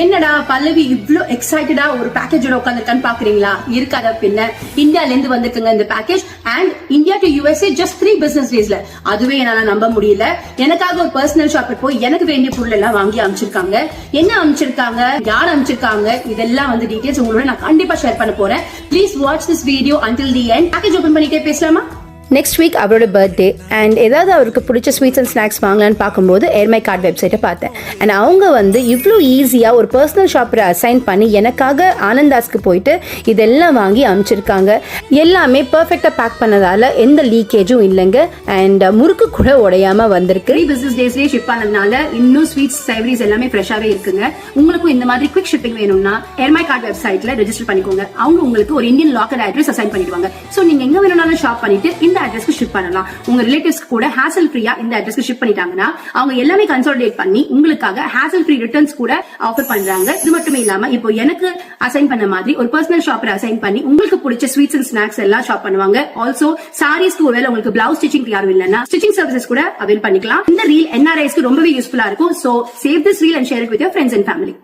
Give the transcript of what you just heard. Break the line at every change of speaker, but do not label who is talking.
என்னடா பல்லவி இவ்ளோ எக்ஸைட்டடா ஒரு பேக்கேஜோட உட்காந்துருக்கான்னு பாக்குறீங்களா? இருக்காத பின்ன. இந்தியால இருந்து வந்திருக்குங்க இந்த package and India to USA just 3 business daysல. அதுவே என்னால நம்ப முடியல. எனக்காக ஒரு பர்சனல் ஷாப்பில் போய் எனக்கு வேண்டிய பொருள் எல்லாம் வாங்கி அமைச்சிருக்காங்க. என்ன அமைச்சிருக்காங்க, யார் அமைச்சிருக்காங்க, இதெல்லாம் வந்து டீடைல்ஸ் உங்களோட நான் கண்டிப்பா ஷேர் பண்ண போறேன். Please watch this video until the end. Package open பண்ணிட்டே பேசலாமா?
நெக்ஸ்ட் வீக் அவரோட பர்த்டே அண்ட் ஏதாவது அவருக்கு பிடிச்ச ஸ்வீட்ஸ் அண்ட் ஸ்நாக்ஸ் வாங்கலான்னு பார்க்கும்போது ஏர்மை கார்ட் வெப்சைட்டை பார்த்தேன். அண்ட் அவங்க வந்து இவ்வளோ ஈஸியாக ஒரு பர்சனல் ஷாப்பரை அசைன் பண்ணி எனக்காக ஆனந்தாஸ்க்கு போயிட்டு இதெல்லாம் வாங்கி அனுப்பிச்சிருக்காங்க. எல்லாமே பர்ஃபெக்டாக பேக் பண்ணதால எந்த லீக்கேஜும் இல்லைங்க அண்ட் முறுக்கு கூட உடையாம வந்திருக்கு.
3 business daysலயே ஷிப் ஆனதுனால இன்னும் ஸ்வீட்ஸ் சேவரிஸ் எல்லாமே ஃப்ரெஷ்ஷாவே இருக்குங்க. உங்களுக்கும் இந்த மாதிரி குவிக் ஷிப்பிங் வேணும்னா ஏர்மை கார்ட் வெப்சைட்ல ரெஜிஸ்டர் பண்ணிக்கோங்க. அவங்க உங்களுக்கு ஒரு இந்தியன் லாக்கர் அட்ரஸ் அசைன் பண்ணிடுவாங்க. ஸோ நீங்க எங்க வேணும்னாலும் ஷாப் பண்ணிட்டு இந்த அட்ரஸ்க்கு ஷிப் பண்ணலாம். உங்க ரிலேட்டிவ்ஸ் கூட ஹேசல் ஃப்ரீயா இந்த அட்ரஸ்க்கு ஷிப் பண்ணிட்டாங்கன்னா அவங்க எல்லாமே கன்சாலிடேட் பண்ணி உங்களுக்காக ஹேசல் ஃப்ரீ ரிட்டர்ன்ஸ் கூட ஆஃபர் பண்றாங்க. இது மட்டுமே இல்லாம இப்போ எனக்கு அசைன் பண்ண மாதிரி ஒரு பர்சனல் ஷாப்பரை அசைன் பண்ணி உங்களுக்கு பிடிச்ச ஸ்வீட்ஸ் அண்ட் ஸ்நாக்ஸ் எல்லாம் ஷாப் பண்ணுவாங்க. ஆல்சோ சாரீஸ்க்கு ஒருவேளை உங்களுக்கு பிளவுஸ் ஸ்டிச்சிங் யாரும் இல்லைன்னா ஸ்டிச்சிங் சர்வீசஸ் கூட அவைல் பண்ணிக்கலாம். இந்த ரீல் NRIஸ்க்கு ரொம்பவே யூஸ்ஃபுல்லா இருக்கும். So save this reel and share it with your friends and family.